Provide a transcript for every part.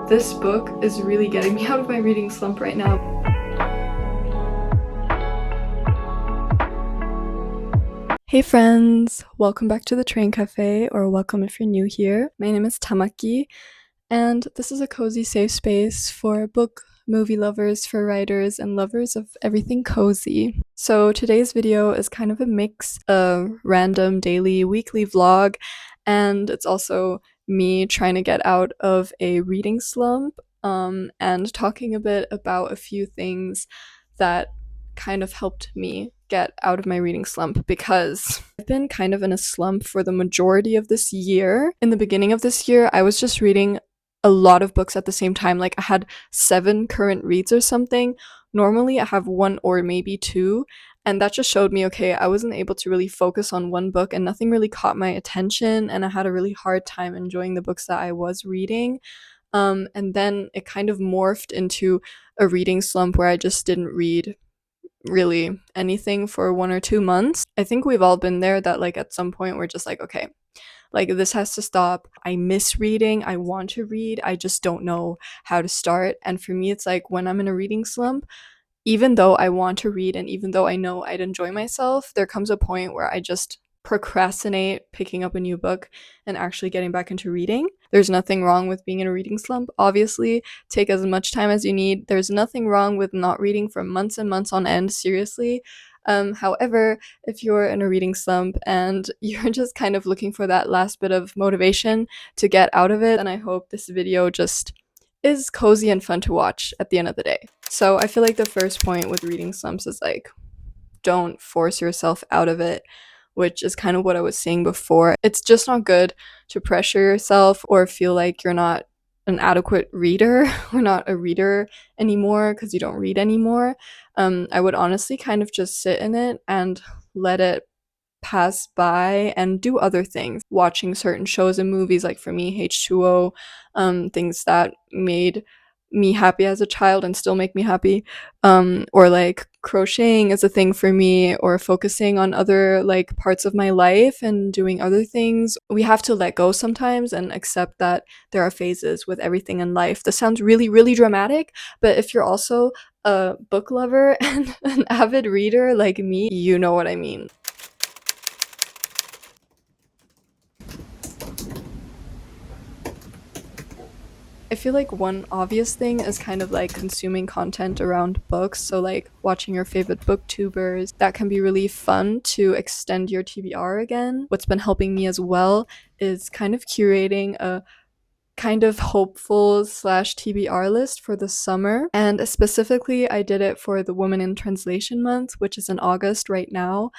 This book is really getting me out of my reading slump right now. Hey friends! Welcome back to the Train Cafe, or welcome if you're new here. My name is Tamaki, and this is a cozy safe space for book, movie lovers, for writers, and lovers of everything cozy. So today's video is kind of a mix of random daily, weekly vlog, and it's also me trying to get out of a reading slump, and talking a bit about a few things that kind of helped me get out of my reading slump, because I've been kind of in a slump for the majority of this year. In the beginning of this year, I was just reading a lot of books at the same time. Like, I had 7 current reads or something. Normally I have 1 or maybe 2, and that just showed me, okay, I wasn't able to really focus on one book and nothing really caught my attention, and I had a really hard time enjoying the books that I was reading. And then it kind of morphed into a reading slump where I just didn't read really anything for 1 or 2 months. I think we've all been there, that like at some point we're just like, okay, like this has to stop. I miss reading. I want to read. I just don't know how to start. And for me, it's like when I'm in a reading slump, even though I want to read and even though I know I'd enjoy myself, there comes a point where I just procrastinate picking up a new book and actually getting back into reading. There's nothing wrong with being in a reading slump. Obviously, take as much time as you need. There's nothing wrong with not reading for months and months on end, seriously. However, if you're in a reading slump and you're just kind of looking for that last bit of motivation to get out of it, then I hope this video just is cozy and fun to watch at the end of the day. So I feel like the first point with reading slumps is like, don't force yourself out of it, which is kind of what I was saying before. It's just not good to pressure yourself or feel like you're not an adequate reader or not a reader anymore because you don't read anymore. I would honestly kind of just sit in it and let it pass by and do other things, watching certain shows and movies, like for me H2O, things that made me happy as a child and still make me happy, or like crocheting is a thing for me, or focusing on other like parts of my life and doing other things. We have to let go sometimes and accept that there are phases with everything in life. This sounds really, really dramatic, but if you're also a book lover and an avid reader like me, you know what I mean. I feel like one obvious thing is kind of like consuming content around books. So like watching your favorite booktubers, that can be really fun to extend your TBR again. What's been helping me as well is kind of curating a kind of hopeful slash TBR list for the summer. And specifically, I did it for the Women in Translation month, which is in August right now.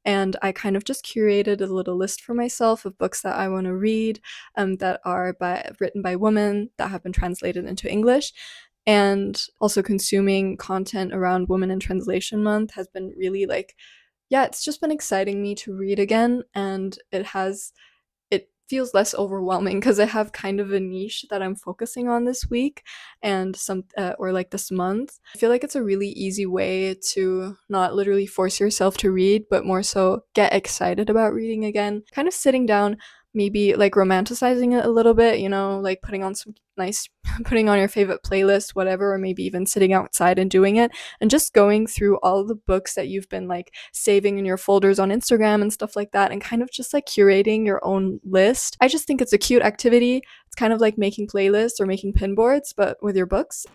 And I kind of just curated a little list for myself of books that I want to read, that are written by women that have been translated into English. And also consuming content around Women in Translation month has been really like, yeah, it's just been exciting me to read again, and it feels less overwhelming because I have kind of a niche that I'm focusing on this week and or like this month. I feel like it's a really easy way to not literally force yourself to read, but more so get excited about reading again. Kind of sitting down, maybe like romanticizing it a little bit, you know, like putting on some nice putting on your favorite playlist, whatever, or maybe even sitting outside and doing it, and just going through all the books that you've been like saving in your folders on Instagram and stuff like that, and kind of just like curating your own list. I just think it's a cute activity. It's kind of like making playlists or making pin boards, but with your books.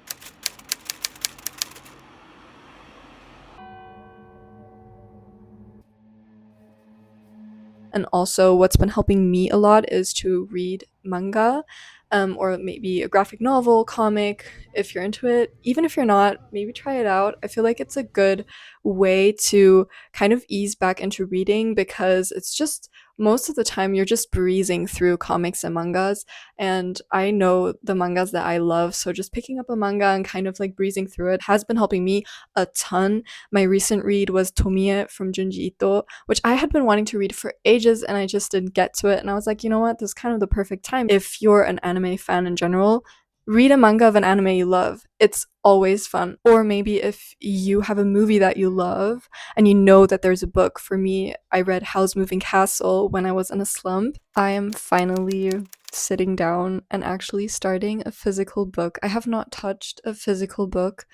And also, what's been helping me a lot is to read manga, or maybe a graphic novel, comic, if you're into it. Even if you're not, maybe try it out. I feel like it's a good way to kind of ease back into reading, because it's just most of the time you're just breezing through comics and mangas, and I know the mangas that I love, so just picking up a manga and kind of like breezing through it has been helping me a ton. My recent read was Tomie from Junji Ito, which I had been wanting to read for ages and I just didn't get to it, and I was like, you know what, this is kind of the perfect time. If you're an anime fan in general, read a manga of an anime you love. It's always fun. Or maybe if you have a movie that you love and you know that there's a book. For me, I read Howl's Moving Castle when I was in a slump. I am finally sitting down and actually starting a physical book. I have not touched a physical book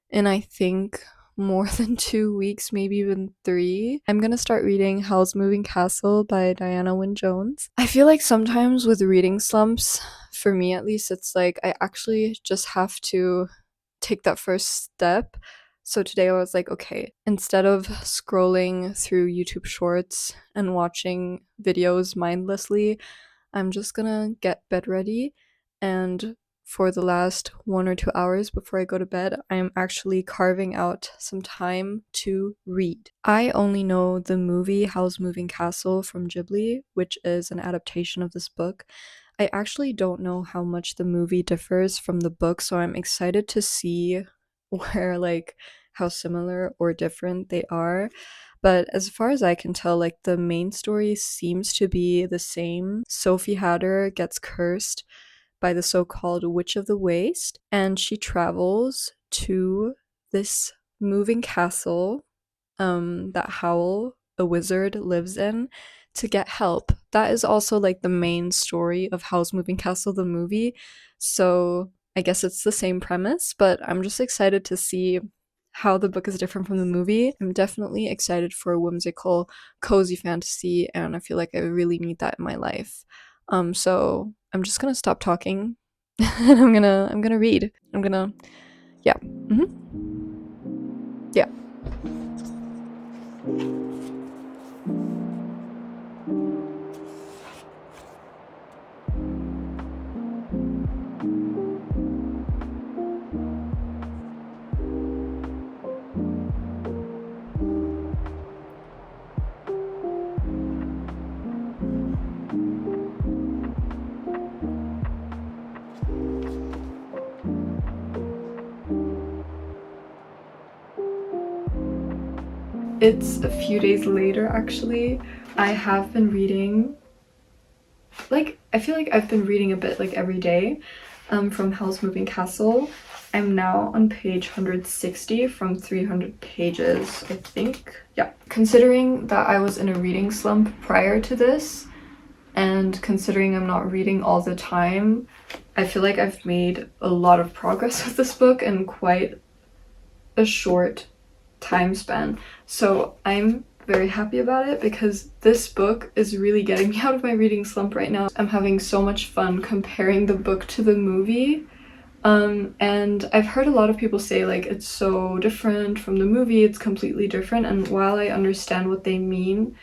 in, I think, more than 2 weeks, maybe even 3. I'm gonna start reading Howl's Moving Castle by Diana Wynne Jones. I feel like sometimes with reading slumps, for me at least, it's like I actually just have to take that first step. So today I was like, okay, instead of scrolling through YouTube shorts and watching videos mindlessly, I'm just gonna get bed ready, and for the last 1 or 2 hours before I go to bed, I'm actually carving out some time to read. I only know the movie Howl's Moving Castle from Ghibli, which is an adaptation of this book. I actually don't know how much the movie differs from the book, so I'm excited to see where, like, how similar or different they are. But as far as I can tell, like, the main story seems to be the same. Sophie Hatter gets cursed by the so-called Witch of the Waste, and she travels to this moving castle that Howl, a wizard, lives in to get help. That is also like the main story of Howl's Moving Castle, the movie. So I guess it's the same premise, but I'm just excited to see how the book is different from the movie. I'm definitely excited for a whimsical, cozy fantasy, and I feel like I really need that in my life. So I'm just gonna stop talking and I'm gonna read. Yeah. Yeah. It's a few days later, actually. I have been reading, like, I feel like I've been reading a bit, like, every day from Howl's Moving Castle. I'm now on page 160 from 300 pages, I think. Yeah. Considering that I was in a reading slump prior to this, and considering I'm not reading all the time, I feel like I've made a lot of progress with this book in quite a short time span. So I'm very happy about it because this book is really getting me out of my reading slump right now. I'm having so much fun comparing the book to the movie. And I've heard a lot of people say like it's so different from the movie, it's completely different, and while I understand what they mean,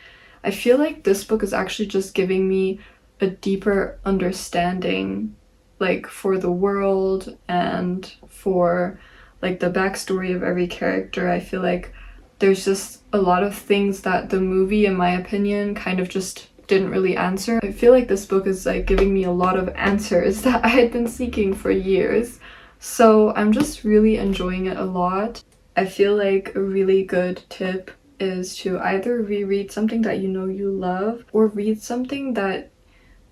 I feel like this book is actually just giving me a deeper understanding, like, for the world and for like the backstory of every character. I feel like there's just a lot of things that the movie, in my opinion, kind of just didn't really answer. I feel like this book is like giving me a lot of answers that I had been seeking for years. So I'm just really enjoying it a lot. I feel like a really good tip is to either reread something that you know you love or read something that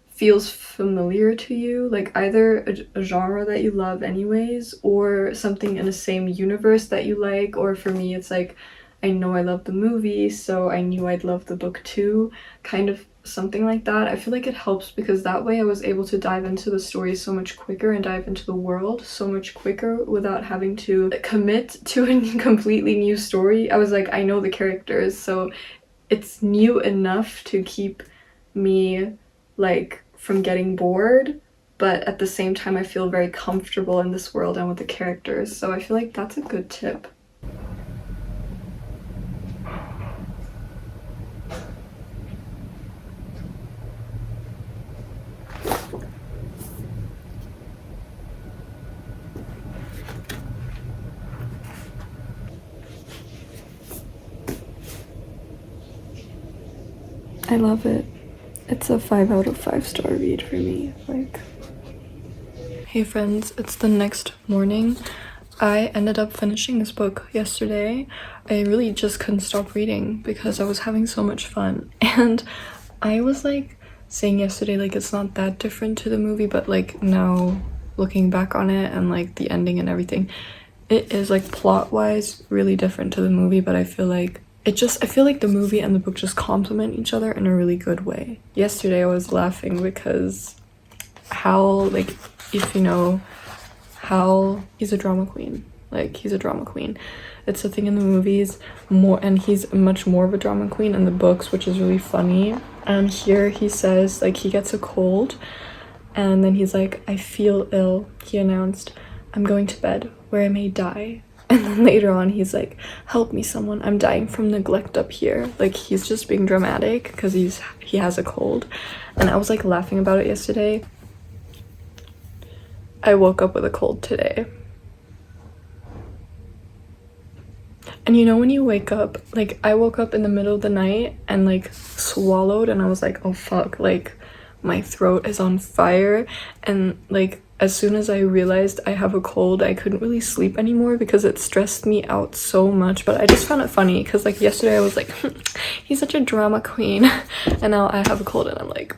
feels familiar to you, like either a genre that you love anyways, or something in the same universe that you like. Or for me, it's like, I know I love the movie, so I knew I'd love the book too, kind of something like that. I feel like it helps because that way I was able to dive into the story so much quicker and dive into the world so much quicker without having to commit to a completely new story. I was like, I know the characters, so it's new enough to keep me, like, from getting bored, but at the same time I feel very comfortable in this world and with the characters. So I feel like that's a good tip. I love it. It's a 5 out of 5 star read for me. Like, hey friends, it's the next morning. I ended up finishing this book yesterday. I really just couldn't stop reading because I was having so much fun. And I was like saying yesterday, like, it's not that different to the movie, but like now looking back on it and like the ending and everything, it is like plot wise really different to the movie, but I feel like the movie and the book just complement each other in a really good way. Yesterday I was laughing because Hal, like, if you know, Hal, he's a drama queen. Like, he's a drama queen. It's a thing in the movies more, and he's much more of a drama queen in the books, which is really funny. And here he says, like, he gets a cold, and then he's like, I feel ill, he announced. I'm going to bed, where I may die. And then later on, he's like, help me, someone, I'm dying from neglect up here. Like, he's just being dramatic because he has a cold. And I was like laughing about it yesterday. I woke up with a cold today. And you know when you wake up, like, I woke up in the middle of the night and like swallowed, and I was like, oh fuck, like my throat is on fire. And like as soon as I realized I have a cold, I couldn't really sleep anymore because it stressed me out so much. But I just found it funny because like yesterday I was like, he's such a drama queen, and now I have a cold and I'm like,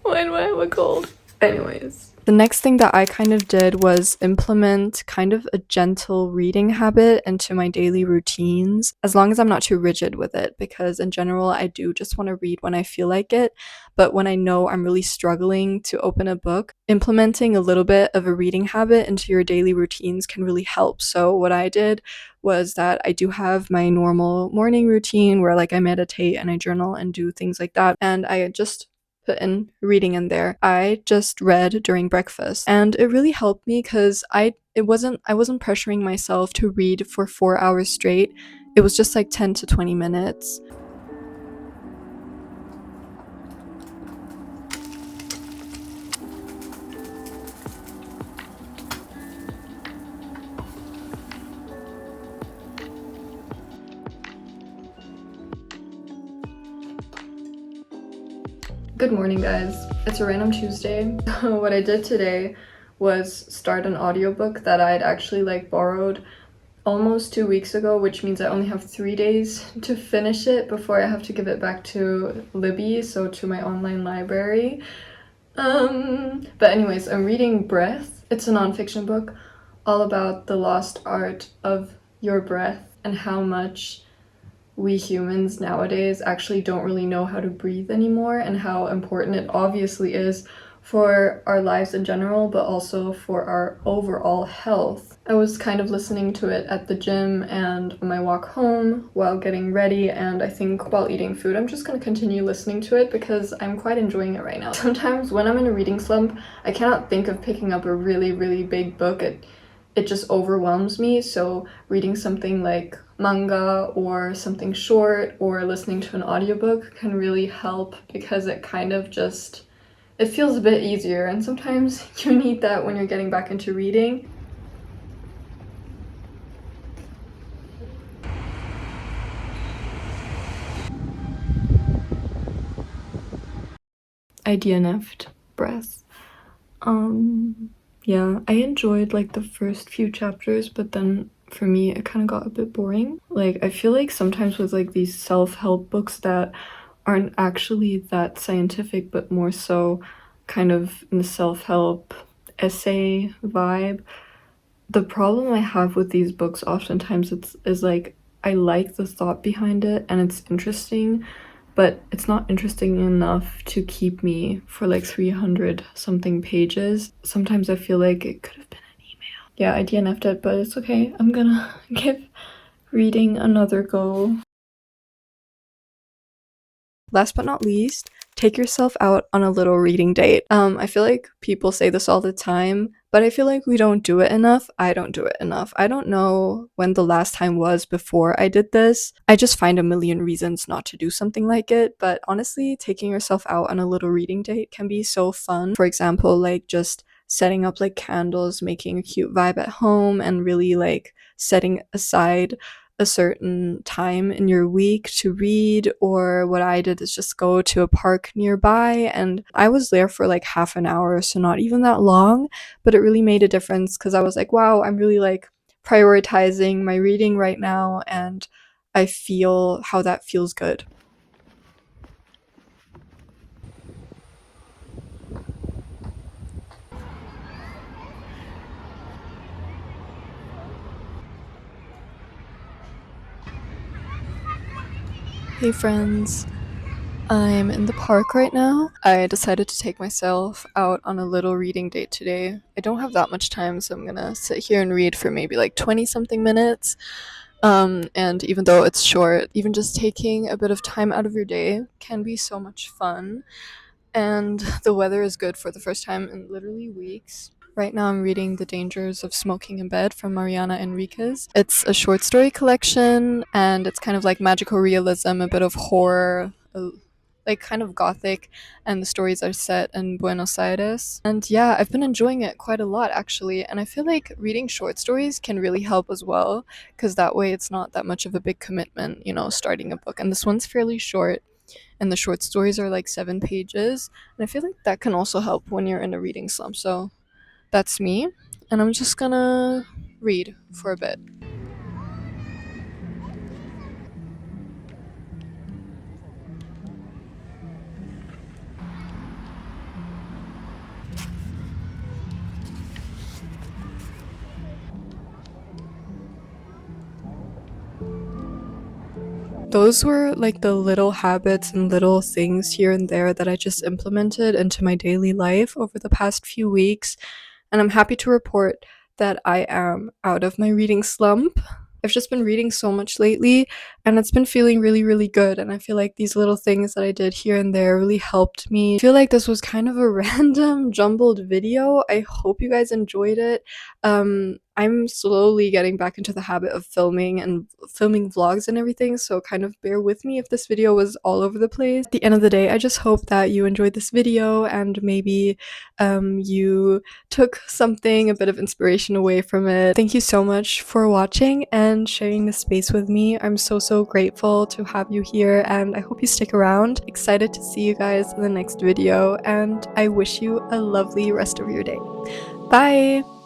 why do I have a cold? Anyways. The next thing that I kind of did was implement kind of a gentle reading habit into my daily routines, as long as I'm not too rigid with it, because in general, I do just want to read when I feel like it. But when I know I'm really struggling to open a book, implementing a little bit of a reading habit into your daily routines can really help. So what I did was that I do have my normal morning routine where like I meditate and I journal and do things like that. And I just put in reading in there. I just read during breakfast, and it really helped me because I wasn't pressuring myself to read for 4 hours straight. It was just like 10 to 20 minutes. Good morning, guys. It's a random Tuesday. What I did today was start an audiobook that I'd actually like borrowed almost 2 weeks ago, which means I only have 3 days to finish it before I have to give it back to Libby, so to my online library. But anyways, I'm reading Breath. It's a nonfiction book all about the lost art of your breath and how much we humans nowadays actually don't really know how to breathe anymore, and how important it obviously is for our lives in general, but also for our overall health. I was kind of listening to it at the gym and on my walk home while getting ready, and I think while eating food. I'm just going to continue listening to it because I'm quite enjoying it right now. Sometimes when I'm in a reading slump, I cannot think of picking up a really, really big book. It just overwhelms me, so reading something like manga or something short or listening to an audiobook can really help because it kind of just, it feels a bit easier, and sometimes you need that when you're getting back into reading. I DNF'd Breath. Yeah, I enjoyed like the first few chapters, but then for me it kind of got a bit boring. Like I feel like sometimes with like these self-help books that aren't actually that scientific but more so kind of in the self-help essay vibe, the problem I have with these books oftentimes is like I like the thought behind it and it's interesting, but it's not interesting enough to keep me for like 300 something pages. Sometimes I feel like it could have been an email. Yeah, I DNF'd it, but it's okay. I'm gonna give reading another go. Last but not least, take yourself out on a little reading date. I feel like people say this all the time, but I feel like we don't do it enough. I don't do it enough. I don't know when the last time was before I did this. I just find a million reasons not to do something like it, but honestly, taking yourself out on a little reading date can be so fun. For example, like just setting up like candles, making a cute vibe at home, and really like setting aside a certain time in your week to read. Or what I did is just go to a park nearby, and I was there for like half an hour, so not even that long, but it really made a difference because I was like, wow, I'm really like prioritizing my reading right now, and I feel how that feels good. Hey friends, I'm in the park right now. I decided to take myself out on a little reading date today. I don't have that much time, so I'm gonna sit here and read for maybe like 20 something minutes. And even though it's short, even just taking a bit of time out of your day can be so much fun. And the weather is good for the first time in literally weeks. Right now, I'm reading The Dangers of Smoking in Bed from Mariana Enriquez. It's a short story collection, and it's kind of like magical realism, a bit of horror, like kind of gothic, and the stories are set in Buenos Aires. And yeah, I've been enjoying it quite a lot actually, and I feel like reading short stories can really help as well, because that way it's not that much of a big commitment, starting a book. And this one's fairly short, and the short stories are like 7 pages, and I feel like that can also help when you're in a reading slump. So that's me, and I'm just gonna read for a bit. Those were like the little habits and little things here and there that I just implemented into my daily life over the past few weeks. And I'm happy to report that I am out of my reading slump. I've just been reading so much lately, and it's been feeling really, really good. And I feel like these little things that I did here and there really helped me. I feel like this was kind of a random, jumbled video. I hope you guys enjoyed it. I'm slowly getting back into the habit of filming vlogs and everything, so kind of bear with me if this video was all over the place. At the end of the day, I just hope that you enjoyed this video, and maybe you took something, a bit of inspiration away from it. Thank you so much for watching and sharing this space with me. I'm so grateful to have you here, and I hope you stick around. Excited to see you guys in the next video, and I wish you a lovely rest of your day. Bye!